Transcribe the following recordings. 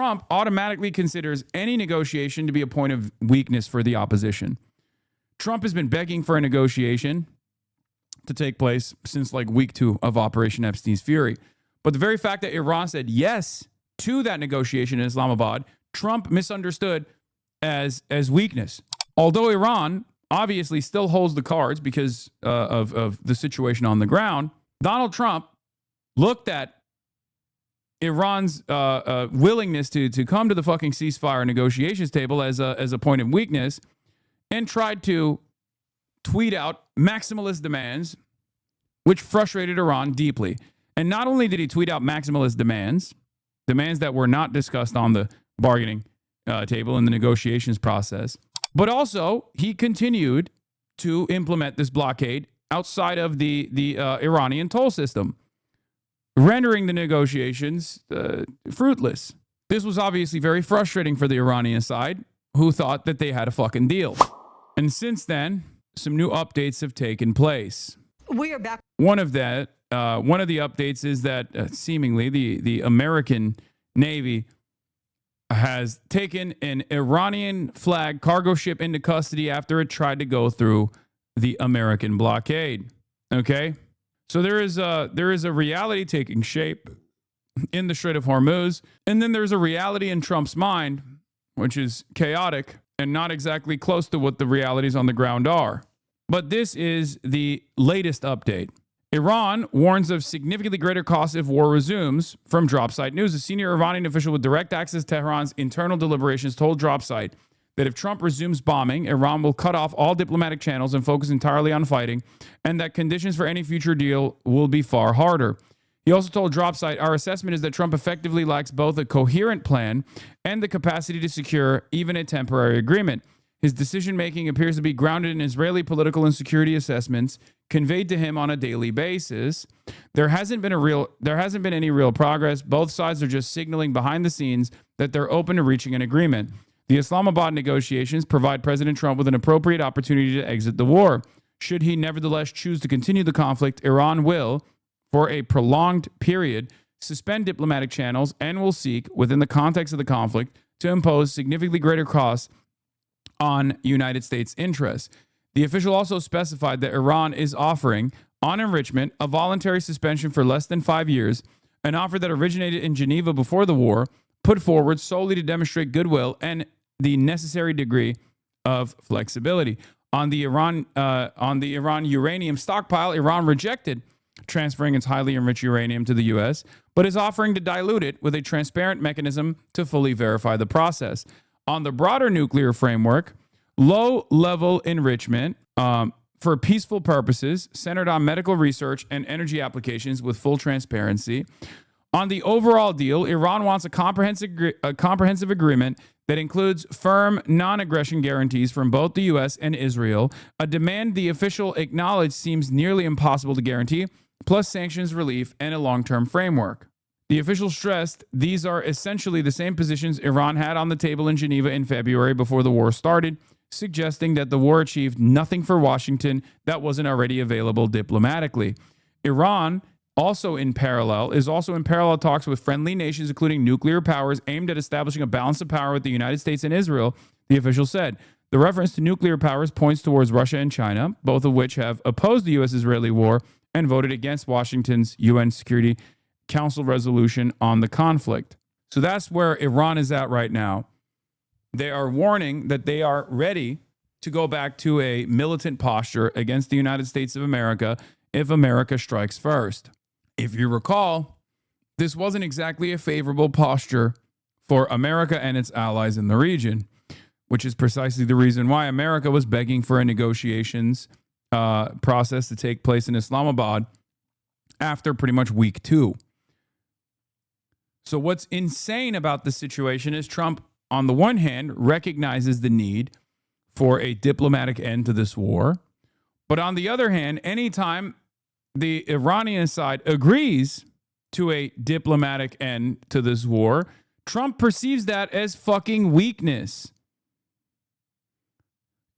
Trump automatically considers any negotiation to be a point of weakness for the opposition. Trump has been begging for a negotiation to take place since like week 2 of Operation Epstein's Fury. But the very fact that Iran said yes to that negotiation in Islamabad, Trump misunderstood as weakness. Although Iran obviously still holds the cards because of the situation on the ground, Donald Trump looked at Iran's willingness to come to the fucking ceasefire negotiations table as a point of weakness and tried to tweet out maximalist demands, which frustrated Iran deeply. And not only did he tweet out maximalist demands that were not discussed on the bargaining table in the negotiations process, but also he continued to implement this blockade outside of the Iranian toll system, rendering the negotiations fruitless. This was obviously very frustrating for the Iranian side, who thought that they had a fucking deal. And since then, some new updates have taken place. We are back. One of the updates is that seemingly the American Navy has taken an Iranian flag cargo ship into custody after it tried to go through the American blockade. Okay? So there is a reality taking shape in the Strait of Hormuz, and then there's a reality in Trump's mind, which is chaotic and not exactly close to what the realities on the ground are. But this is the latest update. Iran warns of significantly greater costs if war resumes from Dropsite News. A senior Iranian official with direct access to Tehran's internal deliberations told Dropsite that if Trump resumes bombing, Iran will cut off all diplomatic channels and focus entirely on fighting, and that conditions for any future deal will be far harder. He also told Dropsite, our assessment is that Trump effectively lacks both a coherent plan and the capacity to secure even a temporary agreement. His decision-making appears to be grounded in Israeli political and security assessments conveyed to him on a daily basis. There hasn't been any real progress. Both sides are just signaling behind the scenes that they're open to reaching an agreement. The Islamabad negotiations provide President Trump with an appropriate opportunity to exit the war. Should he nevertheless choose to continue the conflict, Iran will, for a prolonged period, suspend diplomatic channels and will seek, within the context of the conflict, to impose significantly greater costs on United States interests. The official also specified that Iran is offering, on enrichment, a voluntary suspension for less than 5 years, an offer that originated in Geneva before the war, put forward solely to demonstrate goodwill and the necessary degree of flexibility. On the Iran uranium stockpile, Iran rejected transferring its highly enriched uranium to the U.S., but is offering to dilute it with a transparent mechanism to fully verify the process. On the broader nuclear framework, low-level enrichment for peaceful purposes centered on medical research and energy applications with full transparency. On the overall deal, Iran wants a comprehensive agreement that includes firm non-aggression guarantees from both the U.S. and Israel, a demand the official acknowledged seems nearly impossible to guarantee, plus sanctions relief and a long-term framework. The official stressed these are essentially the same positions Iran had on the table in Geneva in February before the war started, suggesting that the war achieved nothing for Washington that wasn't already available diplomatically. Iran is also in parallel talks with friendly nations, including nuclear powers, aimed at establishing a balance of power with the United States and Israel, the official said. The reference to nuclear powers points towards Russia and China, both of which have opposed the U.S.-Israeli war and voted against Washington's UN Security Council resolution on the conflict. So that's where Iran is at right now. They are warning that they are ready to go back to a militant posture against the United States of America if America strikes first. If you recall, this wasn't exactly a favorable posture for America and its allies in the region, which is precisely the reason why America was begging for a negotiations process to take place in Islamabad after pretty much week 2. So what's insane about this situation is Trump, on the one hand, recognizes the need for a diplomatic end to this war. But on the other hand, anytime the Iranian side agrees to a diplomatic end to this war, Trump perceives that as fucking weakness.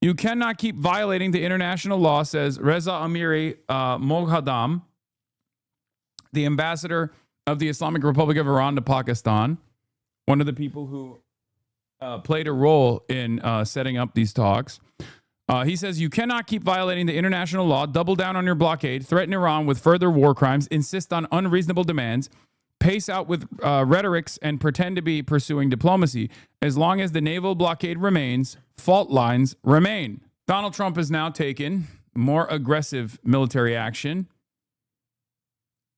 You cannot keep violating the international law, says Reza Amiri Moghadam, the ambassador of the Islamic Republic of Iran to Pakistan, one of the people who played a role in setting up these talks. He says, you cannot keep violating the international law, double down on your blockade, threaten Iran with further war crimes, insist on unreasonable demands, pace out with rhetorics, and pretend to be pursuing diplomacy. As long as the naval blockade remains, fault lines remain. Donald Trump has now taken more aggressive military action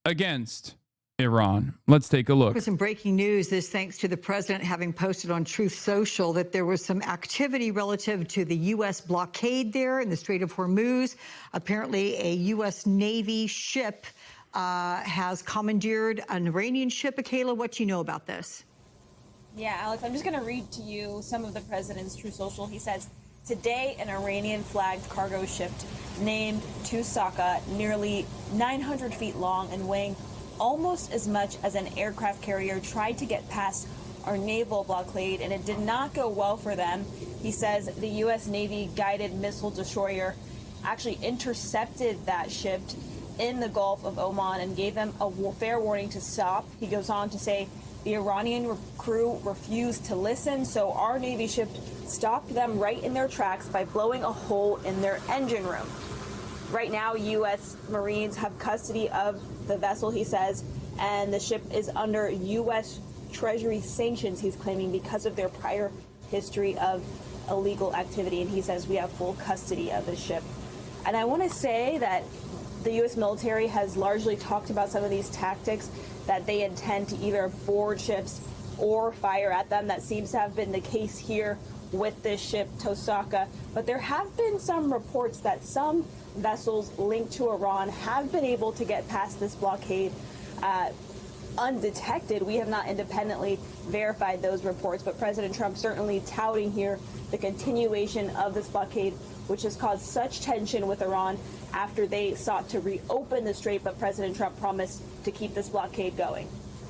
against Iran. Let's take a look. For some breaking news, this thanks to the president having posted on Truth Social that there was some activity relative to the U.S. blockade there in the Strait of Hormuz. Apparently, a U.S. Navy ship has commandeered an Iranian ship. Akayla, what do you know about this? Yeah, Alex, I'm just going to read to you some of the president's Truth Social. He says, today, an Iranian-flagged cargo ship named Tusaka, nearly 900 feet long and weighing almost as much as an aircraft carrier, tried to get past our naval blockade, and it did not go well for them. He says the U.S. Navy guided missile destroyer actually intercepted that ship in the Gulf of Oman and gave them a fair warning to stop. He goes on to say the Iranian crew refused to listen, so our Navy ship stopped them right in their tracks by blowing a hole in their engine room. Right now, U.S. Marines have custody of the vessel, he says, and the ship is under U.S. Treasury sanctions, he's claiming, because of their prior history of illegal activity. And he says we have full custody of the ship. And I want to say that the U.S. military has largely talked about some of these tactics that they intend to either board ships or fire at them. That seems to have been the case here with this ship, Tosaka. But there have been some reports that some vessels linked to Iran have been able to get past this blockade undetected. We have not independently verified those reports, but President Trump certainly touting here the continuation of this blockade, which has caused such tension with Iran after they sought to reopen the strait, but President Trump promised to keep this blockade going.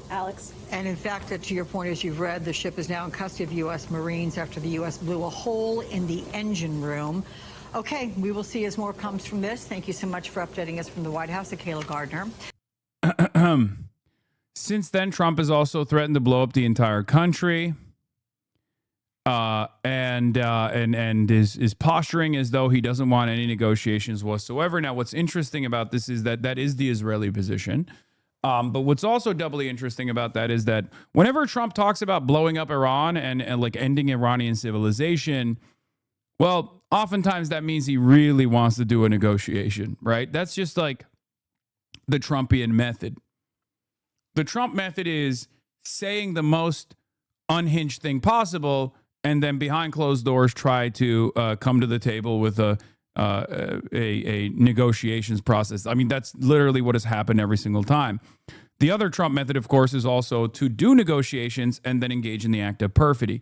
Alex? And in fact, to your point, as you've read, the ship is now in custody of U.S. Marines after the U.S. blew a hole in the engine room. Okay, we will see as more comes from this. Thank you so much for updating us from the White House, Akayla Gardner. Since then, Trump has also threatened to blow up the entire country, and is posturing as though he doesn't want any negotiations whatsoever. Now, what's interesting about this is that is the Israeli position. But what's also doubly interesting about that is that whenever Trump talks about blowing up Iran and like ending Iranian civilization, well, oftentimes that means he really wants to do a negotiation, right? That's just like the Trumpian method. The Trump method is saying the most unhinged thing possible and then behind closed doors try to come to the table with a negotiations process. I mean, that's literally what has happened every single time. The other Trump method, of course, is also to do negotiations and then engage in the act of perfidy.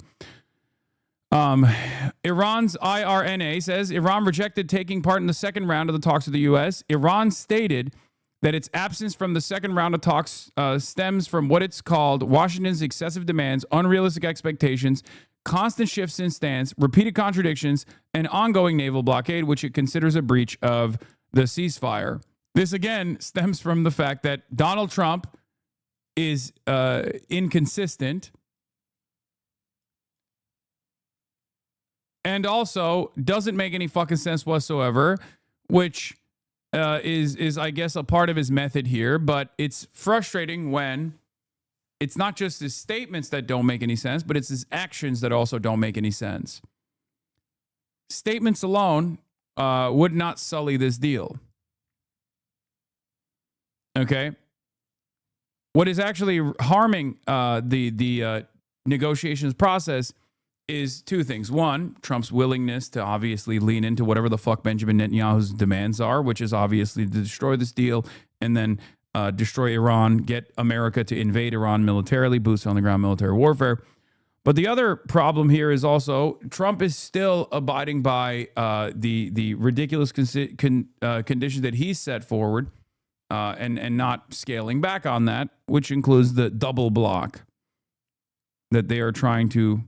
Iran's IRNA says Iran rejected taking part in the second round of the talks with the U.S. Iran stated that its absence from the second round of talks stems from what it's called Washington's excessive demands, unrealistic expectations, constant shifts in stance, repeated contradictions, and ongoing naval blockade, which it considers a breach of the ceasefire. This, again, stems from the fact that Donald Trump is inconsistent and also doesn't make any fucking sense whatsoever, which is I guess, a part of his method here. But it's frustrating when it's not just his statements that don't make any sense, but it's his actions that also don't make any sense. Statements alone would not sully this deal. Okay? What is actually harming the negotiations process is two things. One, Trump's willingness to obviously lean into whatever the fuck Benjamin Netanyahu's demands are, which is obviously to destroy this deal and then destroy Iran, get America to invade Iran militarily, boost on the ground military warfare. But the other problem here is also Trump is still abiding by the ridiculous conditions that he's set forward and not scaling back on that, which includes the double block that they are trying to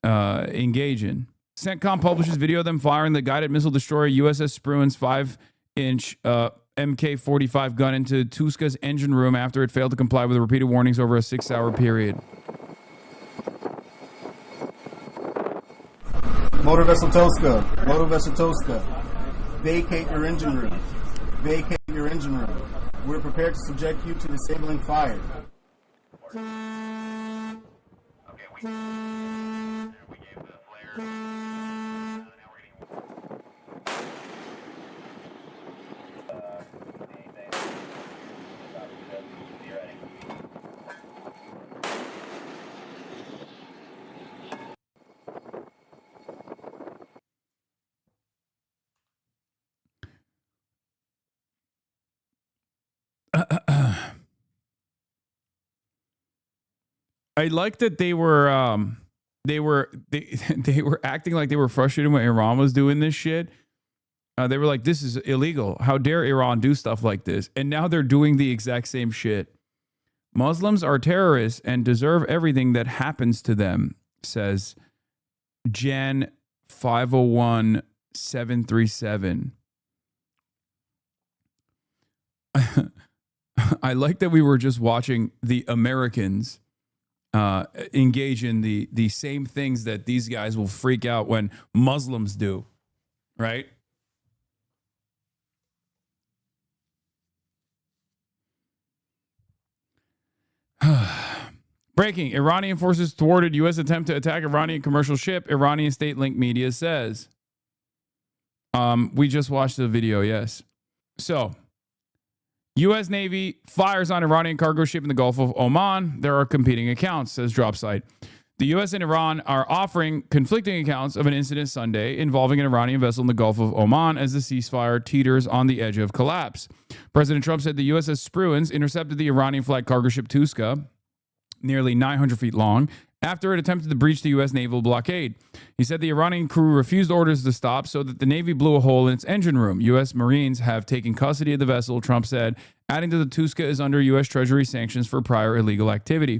engage in. CENTCOM publishes video of them firing the guided missile destroyer USS Spruance 5-inch MK-45 gun into Tuska's engine room after it failed to comply with the repeated warnings over a 6-hour period. Motor vessel Tosca. Motor vessel Tosca. Vacate your engine room. Vacate your engine room. We're prepared to subject you to disabling fire. Okay, we gave the flare. Now we're I like that they were acting like they were frustrated when Iran was doing this shit. They were like, this is illegal. How dare Iran do stuff like this? And now they're doing the exact same shit. Muslims are terrorists and deserve everything that happens to them, says Jan 501737. I like that we were just watching the Americans engage in the same things that these guys will freak out when Muslims do, right? Breaking. Iranian forces thwarted U.S. attempt to attack Iranian commercial ship, Iranian state-linked media says. We just watched the video, yes. So, U.S. Navy fires on Iranian cargo ship in the Gulf of Oman. There are competing accounts, says Dropsite. The U.S. and Iran are offering conflicting accounts of an incident Sunday involving an Iranian vessel in the Gulf of Oman as the ceasefire teeters on the edge of collapse. President Trump said the USS Spruance intercepted the Iranian-flagged cargo ship Tuska, nearly 900 feet long, after it attempted to breach the U.S. naval blockade. He said the Iranian crew refused orders to stop, so that the Navy blew a hole in its engine room. U.S. Marines have taken custody of the vessel, Trump said, adding to the Tuska is under U.S. Treasury sanctions for prior illegal activity.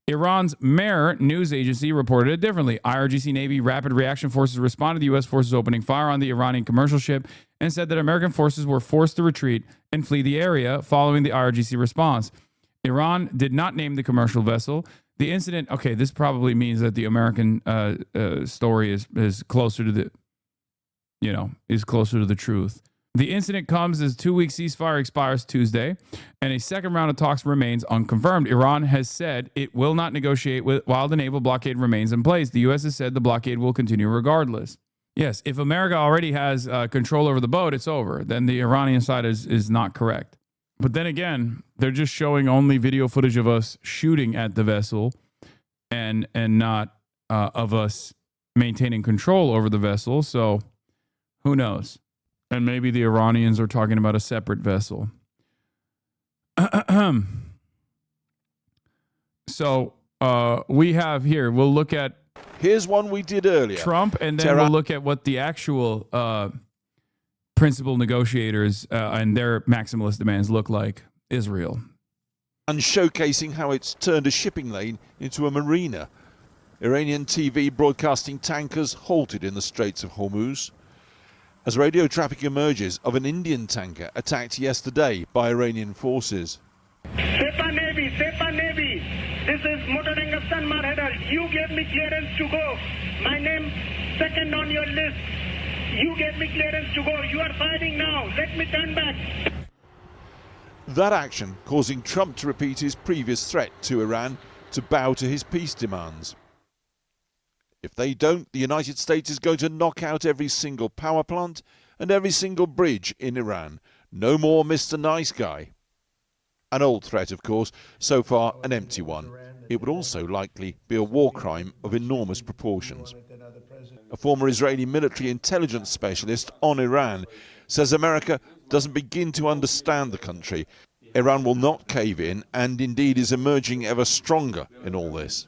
Iran's Mehr news agency reported it differently. IRGC Navy Rapid Reaction Forces responded to U.S. forces opening fire on the Iranian commercial ship and said that American forces were forced to retreat and flee the area following the IRGC response. Iran did not name the commercial vessel. The incident, okay, this probably means that the American story is closer to the, is closer to the truth. The incident comes as 2-week ceasefire expires Tuesday, and a second round of talks remains unconfirmed. Iran has said it will not negotiate while the naval blockade remains in place. The U.S. has said the blockade will continue regardless. Yes, if America already has control over the boat, it's over. Then the Iranian side is not correct. But then again, they're just showing only video footage of us shooting at the vessel and not of us maintaining control over the vessel. So who knows? And maybe the Iranians are talking about a separate vessel. So we have here, we'll look at... Here's one we did earlier. Trump, and then we'll look at what the actual principal negotiators and their maximalist demands look like. Israel. And showcasing how it's turned a shipping lane into a marina. Iranian TV broadcasting tankers halted in the Straits of Hormuz as radio traffic emerges of an Indian tanker attacked yesterday by Iranian forces. Sepa Navy, this is Motor Hasan Marhedar. You gave me clearance to go. My name second on your list. You gave me clearance to go. You are fighting now. Let me turn back. That action causing Trump to repeat his previous threat to Iran to bow to his peace demands. If they don't, the United States is going to knock out every single power plant and every single bridge in Iran. No more Mr. Nice Guy. An old threat, of course, so far an empty one. It would also likely be a war crime of enormous proportions. A former Israeli military intelligence specialist on Iran says America doesn't begin to understand the country. Iran will not cave in and indeed is emerging ever stronger in all this.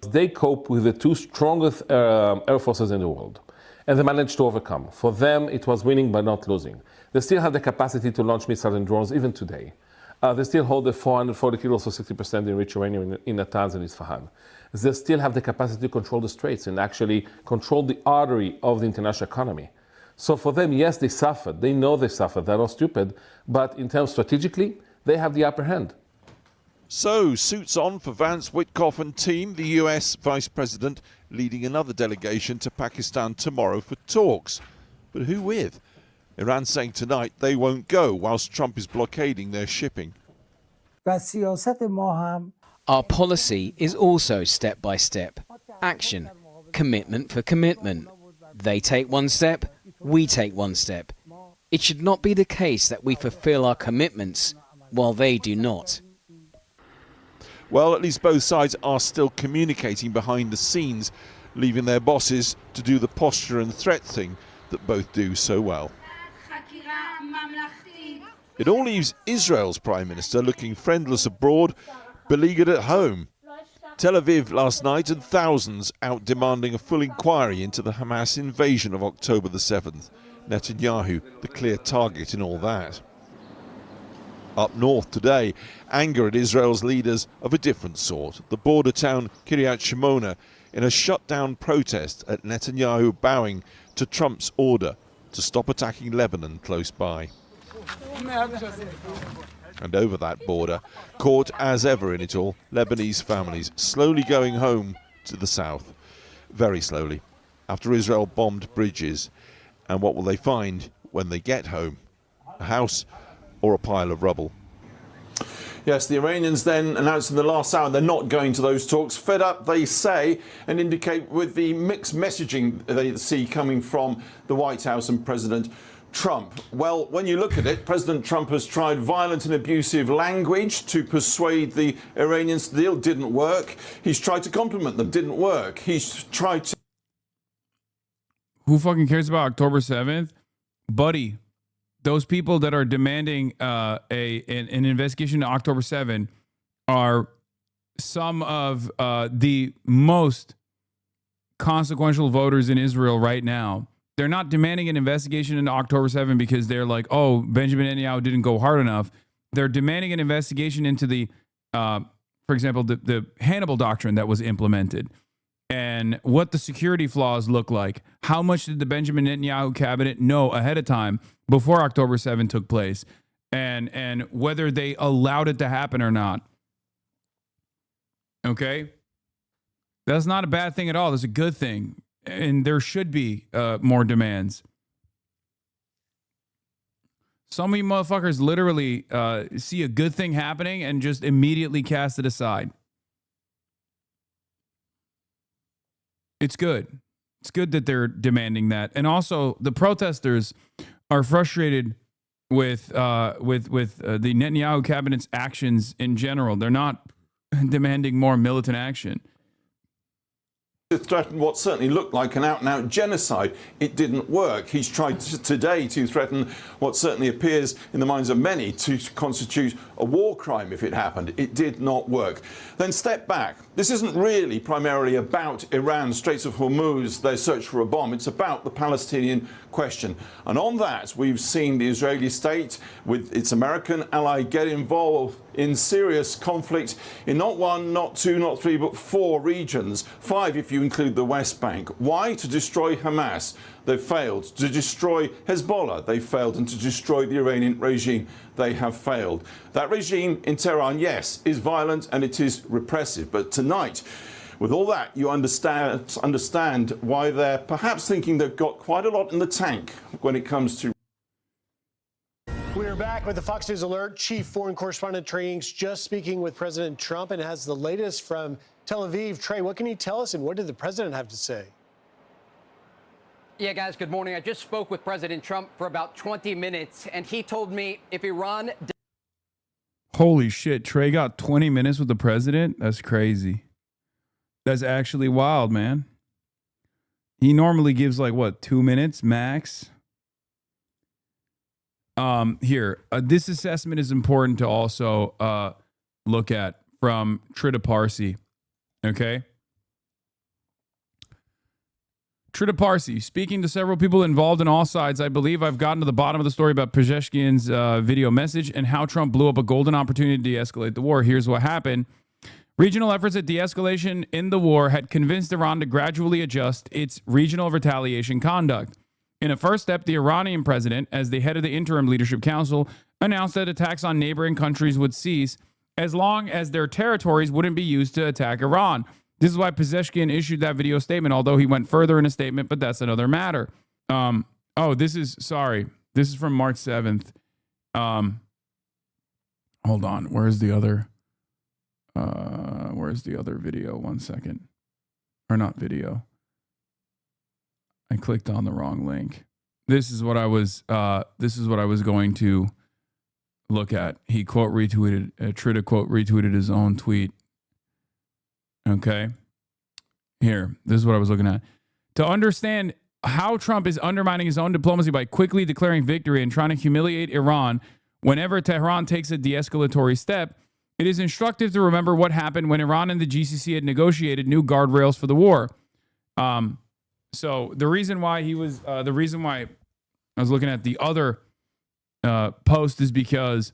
They cope with the two strongest air forces in the world, and they managed to overcome. For them, it was winning but not losing. They still have the capacity to launch missiles and drones even today. They still hold the 440 kilos or 60% enriched uranium in Natanz and Isfahan. They still have the capacity to control the straits and actually control the artery of the international economy. So for them, yes, they suffered. They know they suffered. They're not stupid. But in terms strategically, they have the upper hand. So, suits on for Vance, Witkoff and team, the US Vice President leading another delegation to Pakistan tomorrow for talks. But who with? Iran saying tonight they won't go whilst Trump is blockading their shipping. Our policy is also step by step. Action, commitment for commitment. They take one step, we take one step. It should not be the case that we fulfill our commitments while they do not. Well, at least both sides are still communicating behind the scenes, leaving their bosses to do the posture and threat thing that both do so well. It all leaves Israel's Prime Minister looking friendless abroad, beleaguered at home. Tel Aviv last night and thousands out demanding a full inquiry into the Hamas invasion of October the 7th. Netanyahu, the clear target in all that. Up north today, anger at Israel's leaders of a different sort. The border town Kiryat Shimona in a shut-down protest at Netanyahu bowing to Trump's order to stop attacking Lebanon close by. And over that border, caught as ever in it all, Lebanese families slowly going home to the south. Very slowly, after Israel bombed bridges. And what will they find when they get home? A house or a pile of rubble? Yes, the Iranians then announced in the last hour they're not going to those talks. Fed up, they say, and indicate with the mixed messaging they see coming from the White House and President Trump. Well, when you look at it, President Trump has tried violent and abusive language to persuade the Iranians the deal. Didn't work. He's tried to compliment them. Didn't work. He's tried to... Who fucking cares about October 7th? Buddy, those people that are demanding an investigation to October 7th are some of the most consequential voters in Israel right now. They're not demanding an investigation into October 7th because they're like, oh, Benjamin Netanyahu didn't go hard enough. They're demanding an investigation into the, for example, the Hannibal Doctrine that was implemented and what the security flaws look like. How much did the Benjamin Netanyahu cabinet know ahead of time before October 7th took place, and whether they allowed it to happen or not. Okay? That's not a bad thing at all. That's a good thing. And there should be more demands. Some of you motherfuckers literally see a good thing happening and just immediately cast it aside. It's good. It's good that they're demanding that. And also, the protesters are frustrated with the Netanyahu cabinet's actions in general. They're not demanding more militant action. To threaten what certainly looked like an out-and-out genocide. It didn't work. He's tried today to threaten what certainly appears in the minds of many to constitute a war crime if it happened. It did not work. Then step back. This isn't really primarily about Iran, Straits of Hormuz, their search for a bomb. It's about the Palestinian question. And on that, we've seen the Israeli state with its American ally get involved in serious conflict in not one, not two, not three, but 4 regions. 5 if you include the West Bank. Why? To destroy Hamas. They've failed. To destroy Hezbollah. They failed. And to destroy the Iranian regime. They have failed. That regime in Tehran, yes, is violent and it is repressive. But tonight, with all that, you understand why they're perhaps thinking they've got quite a lot in the tank when it comes to... We are back with the Fox News Alert. Chief Foreign Correspondent Trey Inks just speaking with President Trump and has the latest from Tel Aviv. Trey, what can you tell us and what did the president have to say? Yeah, guys, good morning. I just spoke with President Trump for about 20 minutes, and he told me if Iran... Holy shit, Trey got 20 minutes with the president? That's crazy. That's actually wild, man. He normally gives like, what, 2 minutes max? Here, this assessment is important to also look at from Trita Parsi, okay? Trita Parsi, speaking to several people involved in all sides, I believe I've gotten to the bottom of the story about Pezeshkian's video message and how Trump blew up a golden opportunity to de-escalate the war. Here's what happened. Regional efforts at de-escalation in the war had convinced Iran to gradually adjust its regional retaliation conduct. In a first step, the Iranian president, as the head of the Interim Leadership Council, announced that attacks on neighboring countries would cease as long as their territories wouldn't be used to attack Iran. This is why Pezeshkian issued that video statement, although he went further in a statement, but that's another matter. This is from March 7th. Hold on. Where's the other video? 1 second. Or not video. I clicked on the wrong link. This is what I was going to look at. He quote retweeted, Trita quote retweeted his own tweet. Okay. Here, this is what I was looking at. To understand how Trump is undermining his own diplomacy by quickly declaring victory and trying to humiliate Iran whenever Tehran takes a de-escalatory step, it is instructive to remember what happened when Iran and the GCC had negotiated new guardrails for the war. So the reason why I was looking at the other post is because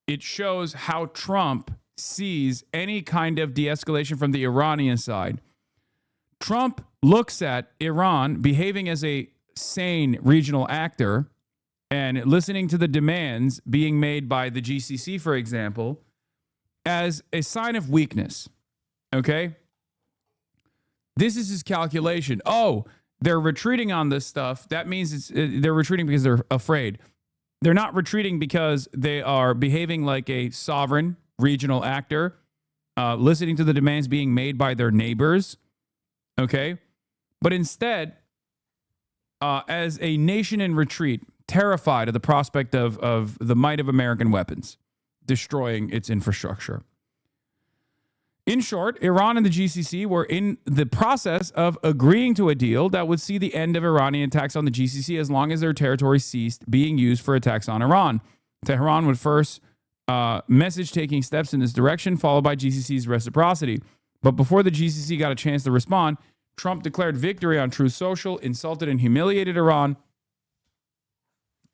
it shows how Trump sees any kind of de-escalation from the Iranian side. Trump looks at Iran behaving as a sane regional actor and listening to the demands being made by the GCC, for example, as a sign of weakness. Okay? This is his calculation. Oh, they're retreating on this stuff. That means they're retreating because they're afraid. They're not retreating because they are behaving like a sovereign regional actor, listening to the demands being made by their neighbors. Okay? But instead, as a nation in retreat, terrified of the prospect of the might of American weapons destroying its infrastructure. In short, Iran and the GCC were in the process of agreeing to a deal that would see the end of Iranian attacks on the GCC as long as their territory ceased being used for attacks on Iran. Tehran would first message taking steps in this direction, followed by GCC's reciprocity. But before the GCC got a chance to respond, Trump declared victory on Truth Social, insulted and humiliated Iran,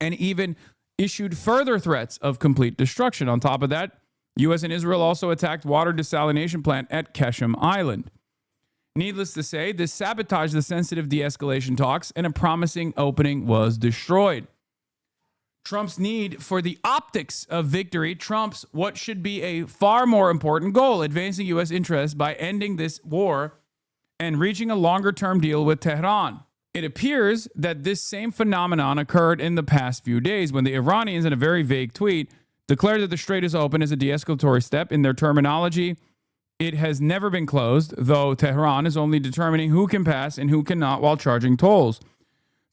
and even issued further threats of complete destruction. On top of that, U.S. and Israel also attacked water desalination plant at Keshem Island. Needless to say, this sabotaged the sensitive de-escalation talks, and a promising opening was destroyed. Trump's need for the optics of victory trumps what should be a far more important goal, advancing U.S. interests by ending this war and reaching a longer-term deal with Tehran. It appears that this same phenomenon occurred in the past few days when the Iranians, in a very vague tweet, declared that the strait is open as a de-escalatory step. In their terminology, it has never been closed, though Tehran is only determining who can pass and who cannot while charging tolls.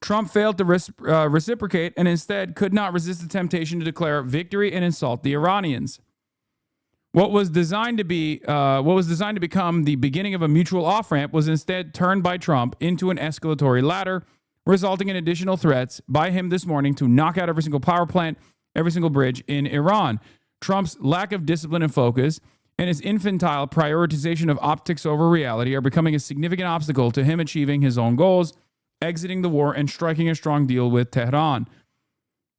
Trump failed to reciprocate and instead could not resist the temptation to declare victory and insult the Iranians. What was designed to become the beginning of a mutual off-ramp was instead turned by Trump into an escalatory ladder, resulting in additional threats by him this morning to knock out every single power plant, every single bridge in Iran. Trump's lack of discipline and focus and his infantile prioritization of optics over reality are becoming a significant obstacle to him achieving his own goals, exiting the war and striking a strong deal with Tehran.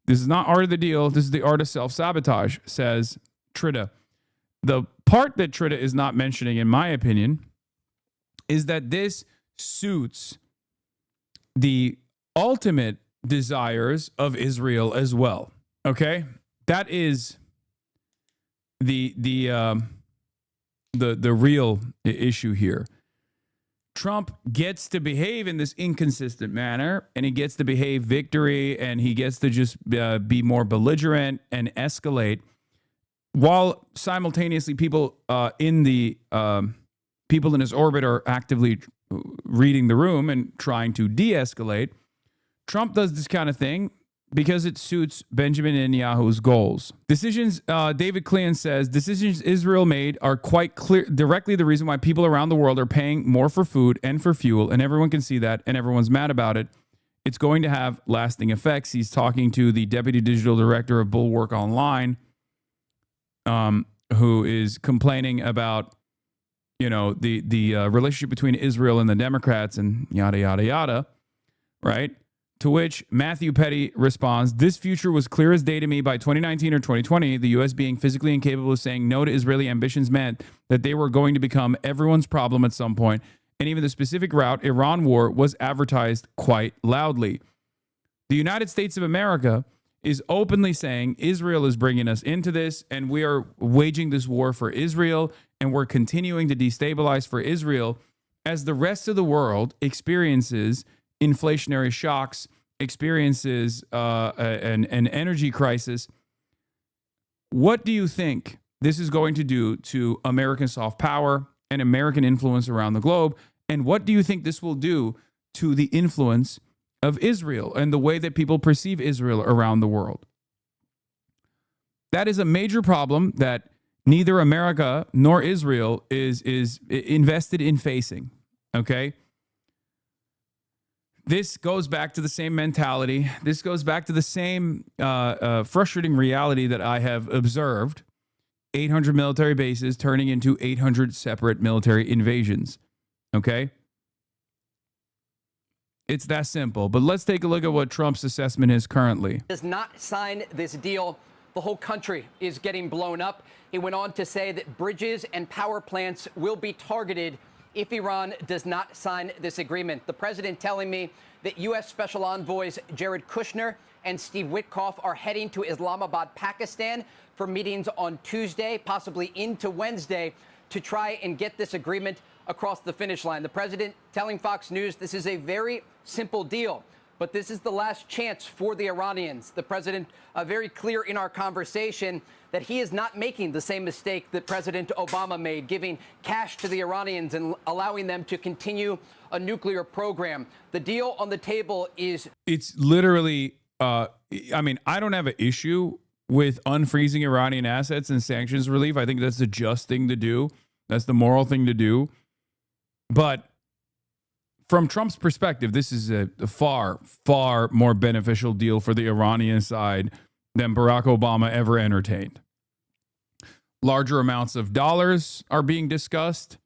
This is not art of the deal. This is the art of self-sabotage, says Trita. The part that Trita is not mentioning, in my opinion, is that this suits the ultimate desires of Israel as well. Okay? That is the real issue here. Trump gets to behave in this inconsistent manner, and he gets to behave victory, and he gets to just be more belligerent and escalate, while simultaneously people in his orbit are actively reading the room and trying to de-escalate. Trump does this kind of thing because it suits Benjamin Netanyahu's goals. David Klein says, decisions Israel made are quite clear, directly the reason why people around the world are paying more for food and for fuel, and everyone can see that, and everyone's mad about it. It's going to have lasting effects. He's talking to the deputy digital director of Bulwark Online, who is complaining about, the relationship between Israel and the Democrats and yada, yada, yada, right? To which Matthew Petty responds, this future was clear as day to me by 2019 or 2020. The U.S. being physically incapable of saying no to Israeli ambitions meant that they were going to become everyone's problem at some point. And even the specific route, Iran war, was advertised quite loudly. The United States of America is openly saying Israel is bringing us into this, and we are waging this war for Israel, and we're continuing to destabilize for Israel as the rest of the world experiences inflationary shocks, experiences an energy crisis. What do you think this is going to do to American soft power and American influence around the globe? And what do you think this will do to the influence of Israel and the way that people perceive Israel around the world? That is a major problem that neither America nor Israel is invested in facing, okay? This goes back to the same mentality. This goes back to the same frustrating reality that I have observed. 800 military bases turning into 800 separate military invasions, okay? It's that simple. But let's take a look at what Trump's assessment is currently. Does not sign this deal, the whole country is getting blown up. He went on to say that bridges and power plants will be targeted if Iran does not sign this agreement. The president telling me that U.S. Special Envoys Jared Kushner and Steve Witkoff are heading to Islamabad, Pakistan for meetings on Tuesday, possibly into Wednesday, to try and get this agreement across the finish line. The president telling Fox News this is a very simple deal, but this is the last chance for the Iranians. The president very clear in our conversation that he is not making the same mistake that President Obama made, giving cash to the Iranians and allowing them to continue a nuclear program. The deal on the table is... It's literally, I mean, I don't have an issue with unfreezing Iranian assets and sanctions relief. I think that's the just thing to do. That's the moral thing to do. But from Trump's perspective, this is a far, far more beneficial deal for the Iranian side than Barack Obama ever entertained. Larger amounts of dollars are being discussed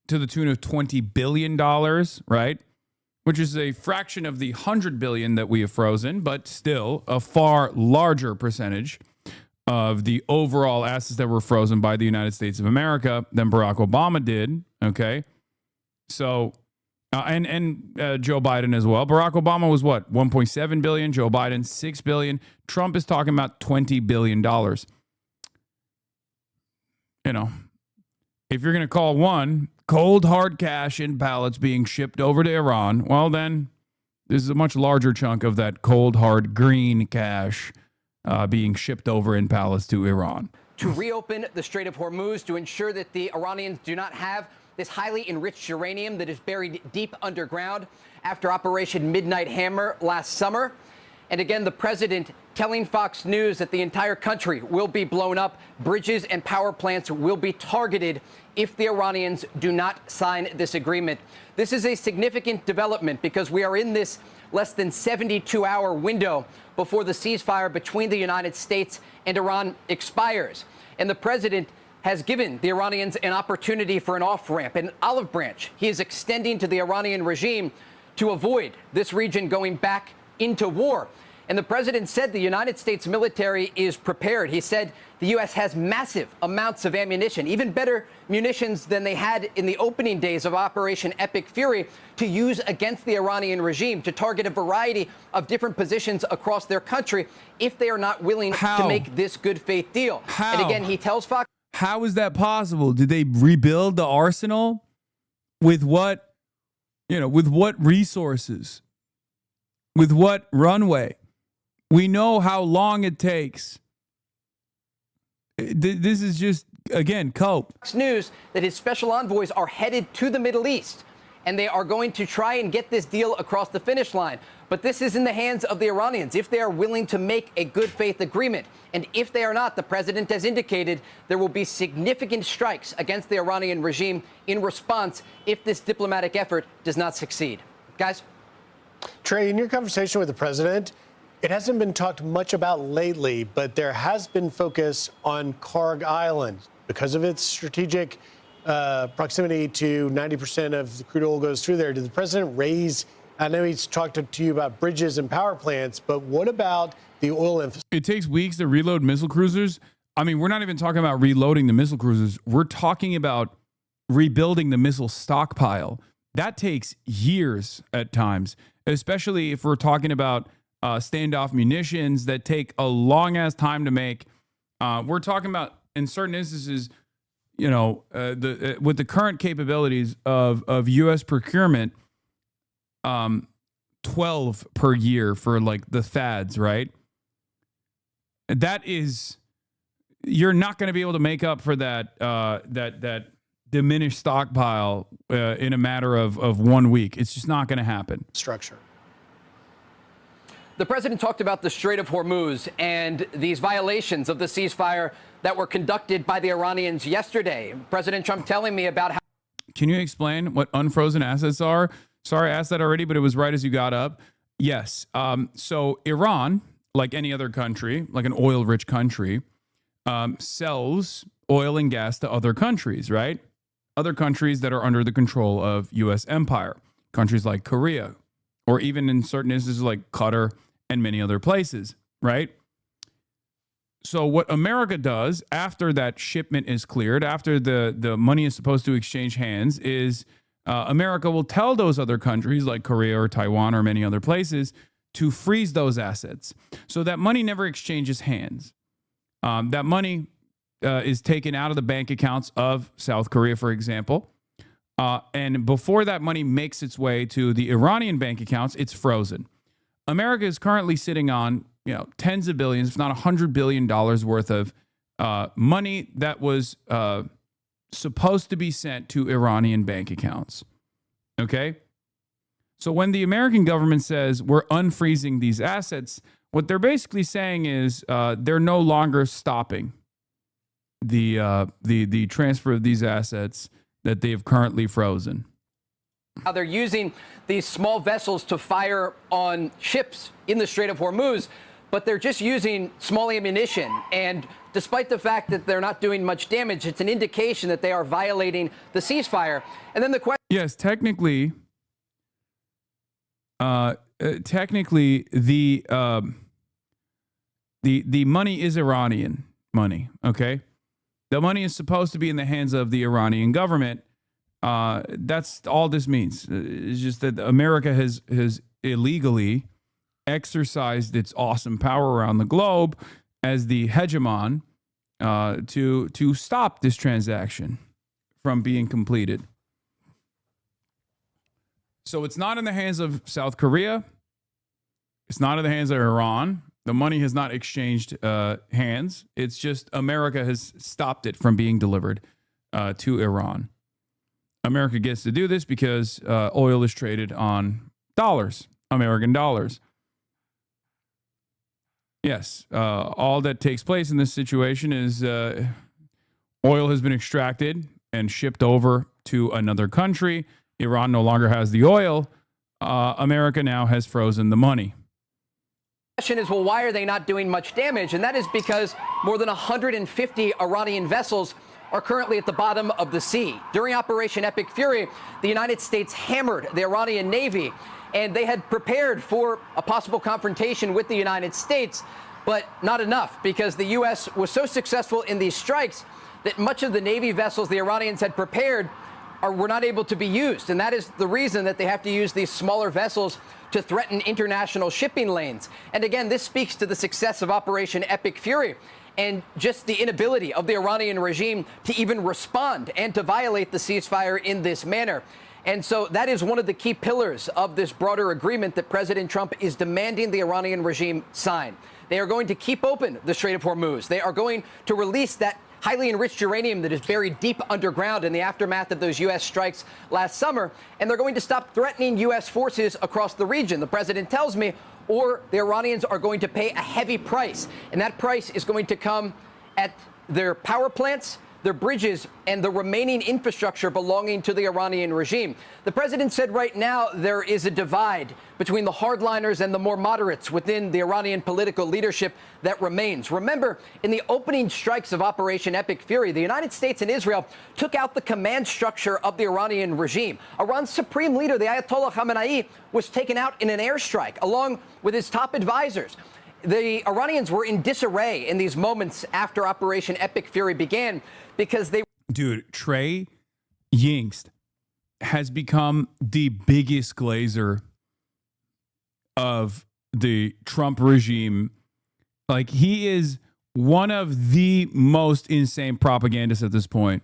to the tune of $20 billion, right? Which is a fraction of the $100 billion that we have frozen, but still a far larger percentage of the overall assets that were frozen by the United States of America than Barack Obama did, okay? So, and Joe Biden as well. Barack Obama was what? 1.7 billion. Joe Biden, 6 billion. Trump is talking about $20 billion. You know, if you're going to call one cold, hard cash in pallets being shipped over to Iran, well, then this is a much larger chunk of that cold, hard, green cash being shipped over in pallets to Iran. To reopen the Strait of Hormuz to ensure that the Iranians do not have this highly enriched uranium that is buried deep underground after Operation Midnight Hammer last summer. And again, the president telling Fox News that the entire country will be blown up. Bridges and power plants will be targeted if the Iranians do not sign this agreement. This is a significant development because we are in this less than 72-hour window before the ceasefire between the United States and Iran expires. And the president has given the Iranians an opportunity for an off-ramp, an olive branch he is extending to the Iranian regime to avoid this region going back into war. And the president said the United States military is prepared. He said the U.S. has massive amounts of ammunition, even better munitions than they had in the opening days of Operation Epic Fury, to use against the Iranian regime, to target a variety of different positions across their country if they are not willing to make this good faith deal. How? And again, he tells Fox... How is that possible? Did they rebuild the arsenal? With what, with what resources? With what runway? We know how long it takes. This is just, again, cope. Fox News that his special envoys are headed to the Middle East, and they are going to try and get this deal across the finish line. But this is in the hands of the Iranians, if they are willing to make a good faith agreement. And if they are not, the president has indicated there will be significant strikes against the Iranian regime in response if this diplomatic effort does not succeed. Guys? Trey, in your conversation with the president, it hasn't been talked much about lately, but there has been focus on Karg Island because of its strategic proximity to 90% of the crude oil goes through there. Did the president raise, I know he's talked to you about bridges and power plants, but what about the oil infrastructure? It takes weeks to reload missile cruisers. I mean, we're not even talking about reloading the missile cruisers. We're talking about rebuilding the missile stockpile. That takes years at times, especially if we're talking about standoff munitions that take a long ass time to make. We're talking about, in certain instances, with the current capabilities of U.S. procurement, 12 per year for like the THAADs, right? That is, you're not going to be able to make up for that that diminished stockpile in a matter of 1 week. It's just not going to happen. Structure. The president talked about the Strait of Hormuz and these violations of the ceasefire that were conducted by the Iranians yesterday. President Trump telling me about how... Can you explain what unfrozen assets are? Sorry, I asked that already, but it was right as you got up. Yes. So Iran, like any other country, like an oil-rich country, sells oil and gas to other countries, right? Other countries that are under the control of U.S. empire. Countries like Korea, or even in certain instances like Qatar and many other places, right? So what America does after that shipment is cleared, after the money is supposed to exchange hands, is America will tell those other countries like Korea or Taiwan or many other places to freeze those assets. So that money never exchanges hands. That money is taken out of the bank accounts of South Korea, for example. And before that money makes its way to the Iranian bank accounts, it's frozen. America is currently sitting on, tens of billions, if not $100 billion worth of money that was supposed to be sent to Iranian bank accounts. Okay? So when the American government says we're unfreezing these assets, what they're basically saying is they're no longer stopping the transfer of these assets that they have currently frozen. How they're using these small vessels to fire on ships in the Strait of Hormuz, but they're just using small ammunition. And despite the fact that they're not doing much damage, it's an indication that they are violating the ceasefire. And then the question... Yes, technically, the money is Iranian money, okay? The money is supposed to be in the hands of the Iranian government. That's all this means. It's just that America has illegally exercised its awesome power around the globe as the hegemon to stop this transaction from being completed. So it's not in the hands of South Korea. It's not in the hands of Iran. The money has not exchanged hands. It's just America has stopped it from being delivered to Iran. America gets to do this because oil is traded on dollars, American dollars. Yes, all that takes place in this situation is oil has been extracted and shipped over to another country. Iran no longer has the oil. America now has frozen the money. The question is, well, why are they not doing much damage? And that is because more than 150 Iranian vessels are currently at the bottom of the sea. During Operation Epic Fury, the United States hammered the Iranian Navy, and they had prepared for a possible confrontation with the United States, but not enough, because the U.S. was so successful in these strikes that much of the Navy vessels the Iranians had prepared were not able to be used. And that is the reason that they have to use these smaller vessels to threaten international shipping lanes. And again, this speaks to the success of Operation Epic Fury and just the inability of the Iranian regime to even respond and to violate the ceasefire in this manner. And so that is one of the key pillars of this broader agreement that President Trump is demanding the Iranian regime sign. They are going to keep open the Strait of Hormuz. They are going to release that highly enriched uranium that is buried deep underground in the aftermath of those U.S. strikes last summer. And they're going to stop threatening U.S. forces across the region, the president tells me, or the Iranians are going to pay a heavy price. And that price is going to come at their power plants, their bridges, and the remaining infrastructure belonging to the Iranian regime. The president said right now there is a divide between the hardliners and the more moderates within the Iranian political leadership that remains. Remember, in the opening strikes of Operation Epic Fury, the United States and Israel took out the command structure of the Iranian regime. Iran's supreme leader, the Ayatollah Khamenei, was taken out in an airstrike along with his top advisors. The Iranians were in disarray in these moments after Operation Epic Fury began because they... Dude, Trey Yingst has become the biggest glazer of the Trump regime. Like, he is one of the most insane propagandists at this point.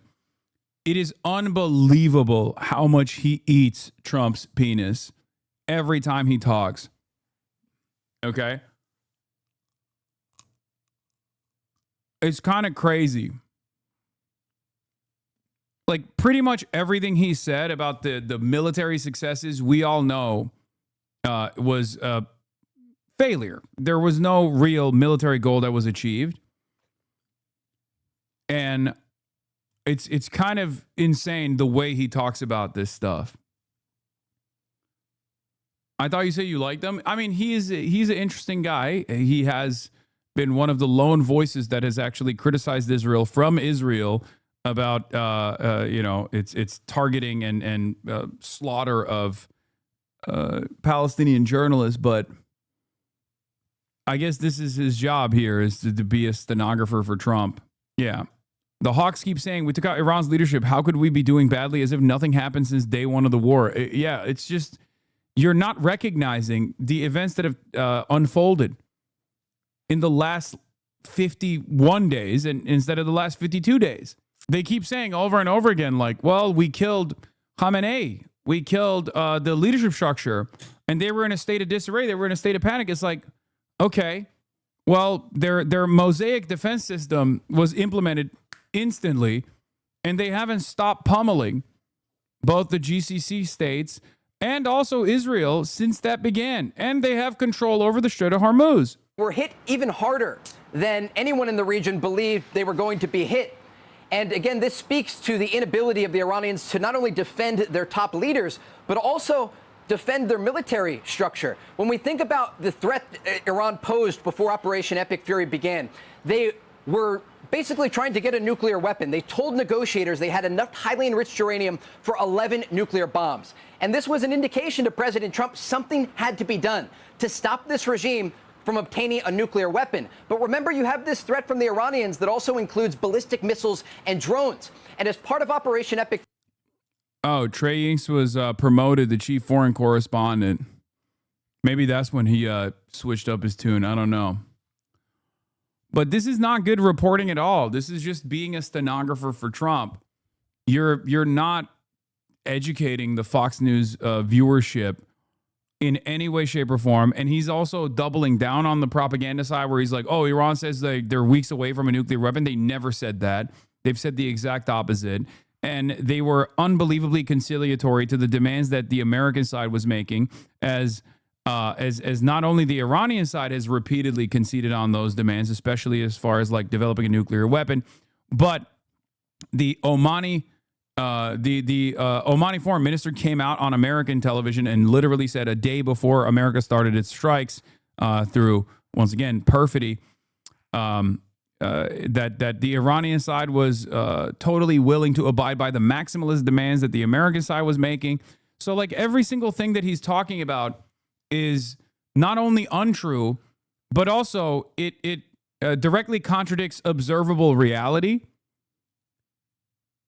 It is unbelievable how much he eats Trump's penis every time he talks. Okay? It's kind of crazy. Like, pretty much everything he said about the military successes, we all know was a failure. There was no real military goal that was achieved. And it's kind of insane the way he talks about this stuff. I thought you said you liked him. I mean, he's an interesting guy. He has been one of the lone voices that has actually criticized Israel from Israel about its targeting and slaughter of Palestinian journalists. But I guess this is his job here, is to be a stenographer for Trump. Yeah. The Hawks keep saying, we took out Iran's leadership. How could we be doing badly, as if nothing happened since day one of the war? Yeah, it's just, you're not recognizing the events that have unfolded in the last 51 days and instead of the last 52 days. They keep saying over and over again, like, well, we killed Khamenei. We killed the leadership structure. And they were in a state of disarray. They were in a state of panic. It's like, okay, well, their Mosaic defense system was implemented instantly, and they haven't stopped pummeling both the GCC states and also Israel since that began. And they have control over the Strait of Hormuz. Were hit even harder than anyone in the region believed they were going to be hit. And again, this speaks to the inability of the Iranians to not only defend their top leaders, but also defend their military structure. When we think about the threat Iran posed before Operation Epic Fury began, they were basically trying to get a nuclear weapon. They told negotiators they had enough highly enriched uranium for 11 nuclear bombs. And this was an indication to President Trump something had to be done to stop this regime from obtaining a nuclear weapon. But remember, you have this threat from the Iranians that also includes ballistic missiles and drones. And as part of Operation Epic... Oh, Trey Inks was promoted the chief foreign correspondent. Maybe that's when he switched up his tune. I don't know. But this is not good reporting at all. This is just being a stenographer for Trump. You're not educating the Fox News viewership in any way, shape, or form. And he's also doubling down on the propaganda side where he's like, oh, Iran says they're weeks away from a nuclear weapon. They never said that. They've said the exact opposite. And they were unbelievably conciliatory to the demands that the American side was making, as not only the Iranian side has repeatedly conceded on those demands, especially as far as like developing a nuclear weapon, but the Omani Omani foreign minister came out on American television and literally said a day before America started its strikes through, once again, perfidy, that the Iranian side was totally willing to abide by the maximalist demands that the American side was making. So like every single thing that he's talking about is not only untrue, but also it directly contradicts observable reality.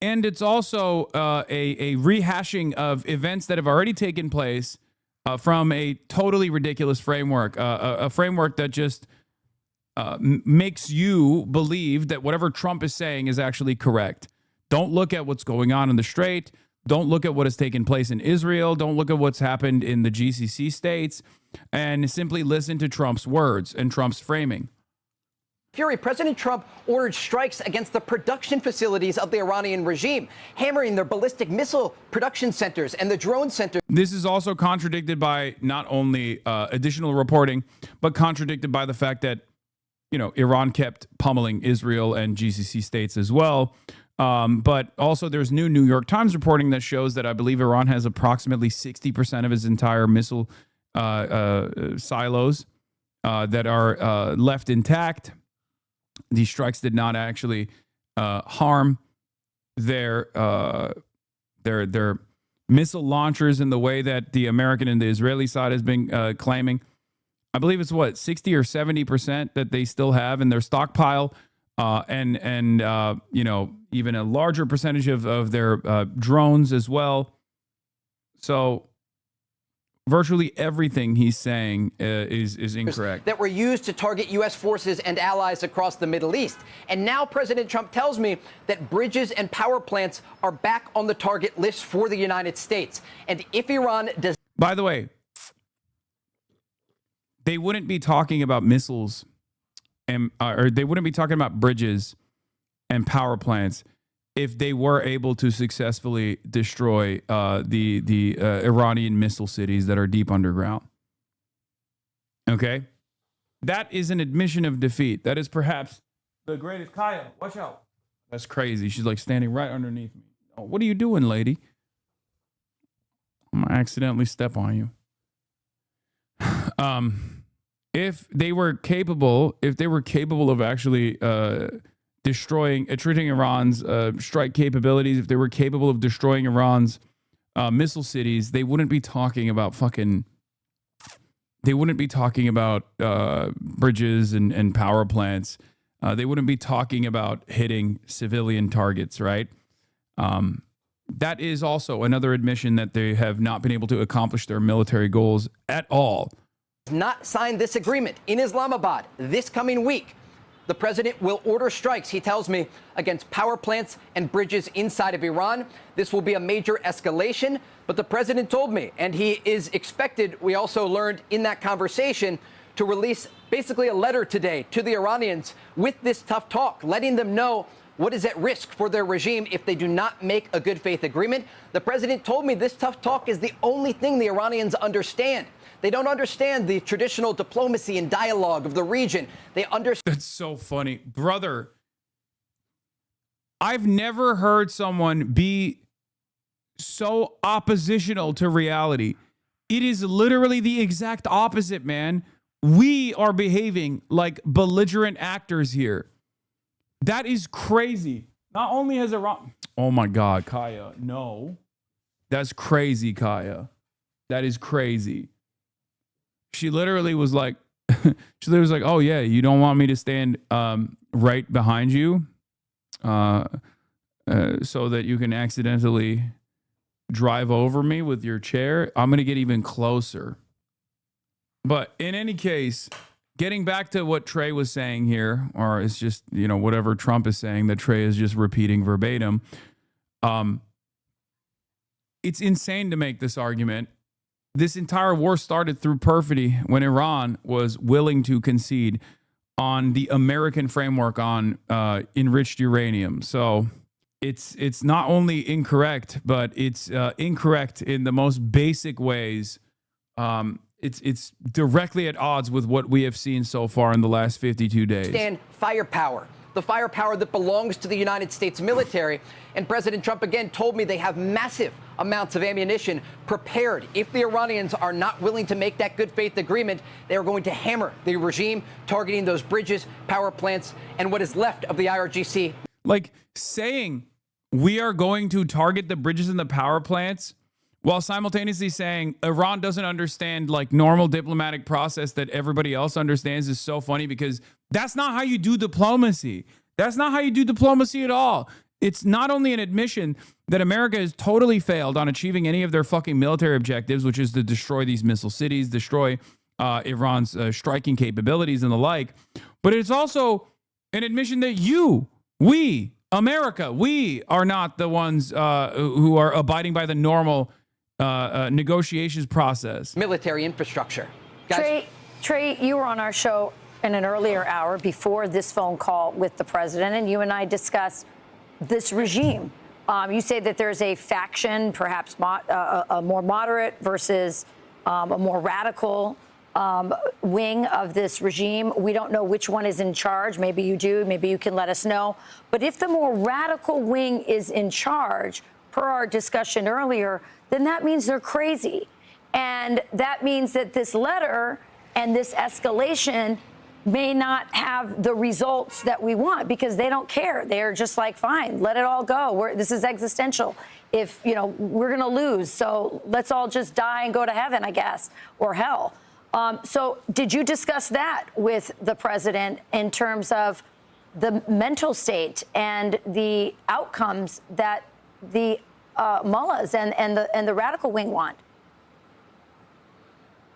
And it's also a rehashing of events that have already taken place from a totally ridiculous framework, a framework that just makes you believe that whatever Trump is saying is actually correct. Don't look at what's going on in the Strait. Don't look at what has taken place in Israel. Don't look at what's happened in the GCC states, and simply listen to Trump's words and Trump's framing. Fury, President Trump ordered strikes against the production facilities of the Iranian regime, hammering their ballistic missile production centers and the drone centers. This is also contradicted by not only additional reporting, but contradicted by the fact that, Iran kept pummeling Israel and GCC states as well. But also there's new New York Times reporting that shows that I believe Iran has approximately 60% of its entire missile silos that are left intact. These strikes did not actually harm their missile launchers in the way that the American and the Israeli side has been claiming. I believe it's 60 or 70% that they still have in their stockpile, and even a larger percentage of their drones as well. So virtually everything he's saying is incorrect. That were used to target U.S. forces and allies across the Middle East. And now President Trump tells me that bridges and power plants are back on the target list for the United States. And if Iran does... By the way, they wouldn't be talking about missiles and or they wouldn't be talking about bridges and power plants if they were able to successfully destroy the Iranian missile cities that are deep underground. Okay? That is an admission of defeat. That is perhaps the greatest. Kaya, watch out. That's crazy. She's like standing right underneath me. Oh, what are you doing, lady? I'm gonna accidentally step on you. If they were capable of actually treating Iran's strike capabilities, if they were capable of destroying Iran's missile cities, they wouldn't be talking about bridges and power plants. They wouldn't be talking about hitting civilian targets, right? That is also another admission that they have not been able to accomplish their military goals at all. Not sign this agreement in Islamabad this coming week. The president will order strikes, he tells me, against power plants and bridges inside of Iran. This will be a major escalation. But the president told me, and he is expected, we also learned in that conversation, to release basically a letter today to the Iranians with this tough talk, letting them know what is at risk for their regime if they do not make a good faith agreement. The president told me this tough talk is the only thing the Iranians understand. They don't understand the traditional diplomacy and dialogue of the region. They understand. That's so funny. Brother, I've never heard someone be so oppositional to reality. It is literally the exact opposite, man. We are behaving like belligerent actors here. That is crazy. Not only has Iran... Oh my God, Kaya. No. That's crazy, Kaya. That is crazy. She literally was like, oh yeah, you don't want me to stand right behind you so that you can accidentally drive over me with your chair. I'm going to get even closer. But in any case, getting back to what Trey was saying here, or it's just, whatever Trump is saying that Trey is just repeating verbatim. It's insane to make this argument. This entire war started through perfidy when Iran was willing to concede on the American framework on enriched uranium. So it's not only incorrect, but it's incorrect in the most basic ways. It's directly at odds with what we have seen so far in the last 52 days. Stand firepower, the firepower that belongs to the United States military. And President Trump again told me they have massive amounts of ammunition prepared. If the Iranians are not willing to make that good faith agreement, they are going to hammer the regime, targeting those bridges, power plants, and what is left of the IRGC. Like saying we are going to target the bridges and the power plants while simultaneously saying Iran doesn't understand like normal diplomatic process that everybody else understands is so funny, because that's not how you do diplomacy. That's not how you do diplomacy at all. It's not only an admission that America has totally failed on achieving any of their fucking military objectives, which is to destroy these missile cities, destroy Iran's striking capabilities and the like, but it's also an admission that we, America, we are not the ones who are abiding by the normal negotiations process. Military infrastructure. Guys. Trey, you were on our show in an earlier hour before this phone call with the president, and you and I discussed this regime. You say that there's a faction, perhaps a more moderate versus a more radical wing of this regime. We don't know which one is in charge. Maybe you do. Maybe you can let us know. But if the more radical wing is in charge, per our discussion earlier, then that means they're crazy. And that means that this letter and this escalation may not have the results that we want, because they don't care. They're just like, fine, let it all go. This is existential. If, we're going to lose, so let's all just die and go to heaven, I guess, or hell. So did you discuss that with the president in terms of the mental state and the outcomes that the mullahs and the radical wing want?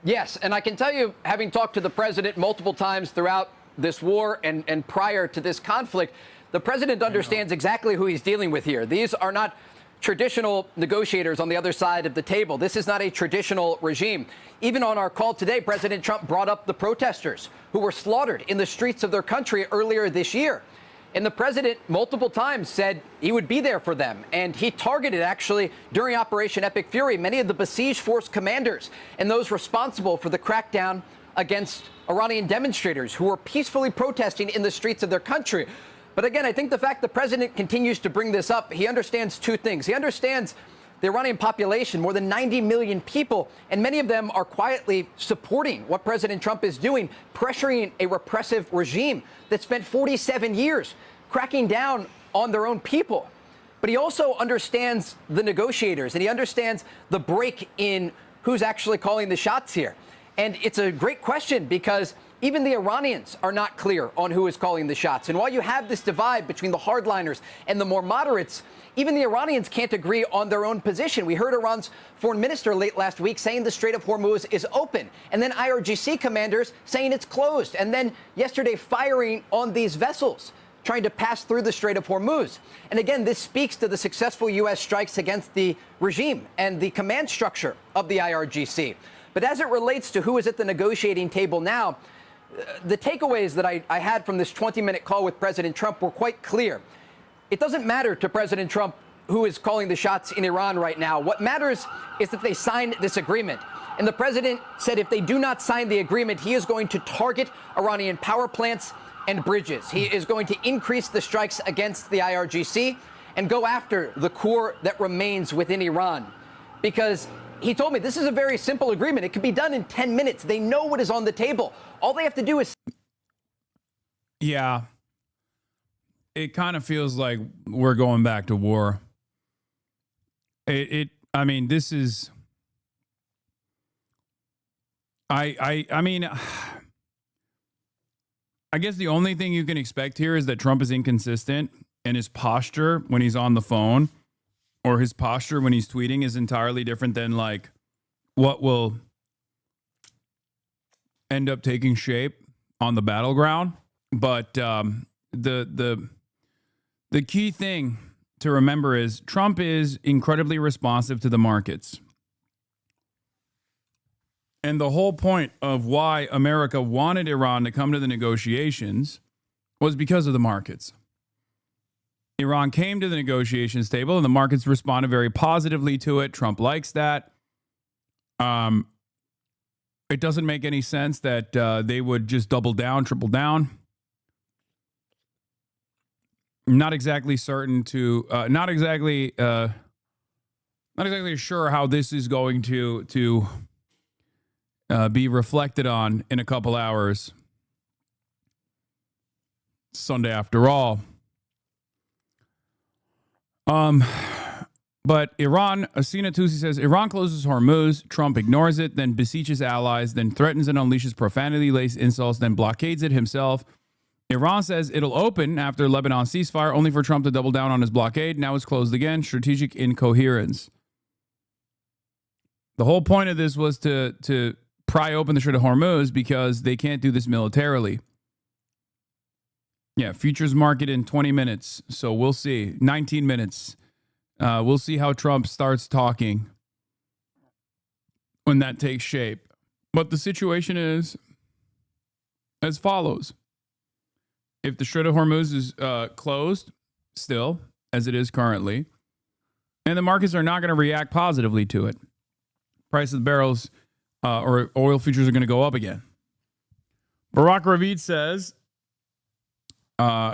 Yes, and I can tell you, having talked to the president multiple times throughout this war and prior to this conflict, the president understands exactly who he's dealing with here. These are not traditional negotiators on the other side of the table. This is not a traditional regime. Even on our call today, President Trump brought up the protesters who were slaughtered in the streets of their country earlier this year. And the president multiple times said he would be there for them. And he targeted, actually, during Operation Epic Fury, many of the besieged force commanders and those responsible for the crackdown against Iranian demonstrators who were peacefully protesting in the streets of their country. But again, I think the fact the president continues to bring this up, he understands two things. He understands the Iranian population, more than 90 million people, and many of them are quietly supporting what President Trump is doing, pressuring a repressive regime that spent 47 years cracking down on their own people. But he also understands the negotiators, and he understands the break in who's actually calling the shots here. And it's a great question because even the Iranians are not clear on who is calling the shots. And while you have this divide between the hardliners and the more moderates, even the Iranians can't agree on their own position. We heard Iran's foreign minister late last week saying the Strait of Hormuz is open, and then IRGC commanders saying it's closed, and then yesterday firing on these vessels trying to pass through the Strait of Hormuz. And again, this speaks to the successful U.S. strikes against the regime and the command structure of the IRGC. But as it relates to who is at the negotiating table now, the takeaways that I had from this 20-minute call with President Trump were quite clear. It doesn't matter to President Trump who is calling the shots in Iran right now. What matters is that they sign this agreement. And the president said if they do not sign the agreement, he is going to target Iranian power plants and bridges. He is going to increase the strikes against the IRGC and go after the core that remains within Iran. Because he told me this is a very simple agreement. It can be done in 10 minutes. They know what is on the table. All they have to do is... Yeah. It kind of feels like we're going back to war. I mean, this is... I mean, I guess the only thing you can expect here is that Trump is inconsistent, and his posture when he's on the phone or his posture when he's tweeting is entirely different than like what will end up taking shape on the battleground. But the key thing to remember is Trump is incredibly responsive to the markets. And the whole point of why America wanted Iran to come to the negotiations was because of the markets. Iran came to the negotiations table and the markets responded very positively to it. Trump likes that. It doesn't make any sense that they would just double down, triple down. Not exactly certain to, not exactly sure how this is going to be reflected on in a couple hours. Sunday after all. But Iran, Asina Tusi says, Iran closes Hormuz, Trump ignores it, then beseeches allies, then threatens and unleashes profanity-laced insults, then blockades it himself. Iran says it'll open after Lebanon ceasefire, only for Trump to double down on his blockade. Now it's closed again. Strategic incoherence. The whole point of this was to pry open the Strait of Hormuz because they can't do this militarily. Yeah, futures market in 20 minutes. So we'll see. 19 minutes. We'll see how Trump starts talking when that takes shape. But the situation is as follows. If the Strait of Hormuz is closed still, as it is currently, and the markets are not going to react positively to it, price of the barrels or oil futures are going to go up again. Barack Ravid says,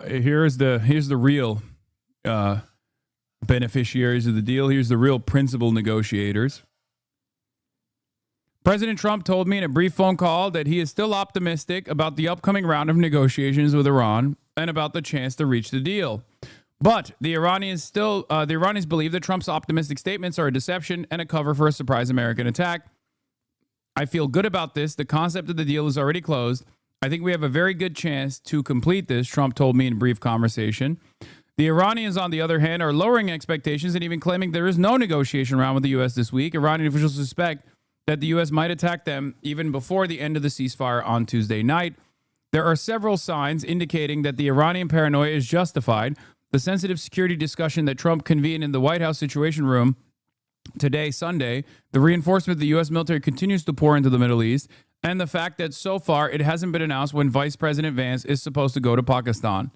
here's the real beneficiaries of the deal. Here's the real principal negotiators. President Trump told me in a brief phone call that he is still optimistic about the upcoming round of negotiations with Iran and about the chance to reach the deal. But the Iranians believe that Trump's optimistic statements are a deception and a cover for a surprise American attack. I feel good about this. The concept of the deal is already closed. I think we have a very good chance to complete this, Trump told me in a brief conversation. The Iranians, on the other hand, are lowering expectations and even claiming there is no negotiation round with the U.S. this week. Iranian officials suspect that the U.S. might attack them even before the end of the ceasefire on Tuesday night. There are several signs indicating that the Iranian paranoia is justified. The sensitive security discussion that Trump convened in the White House Situation Room today, Sunday, the reinforcement the U.S. military continues to pour into the Middle East, and the fact that so far it hasn't been announced when Vice President Vance is supposed to go to Pakistan.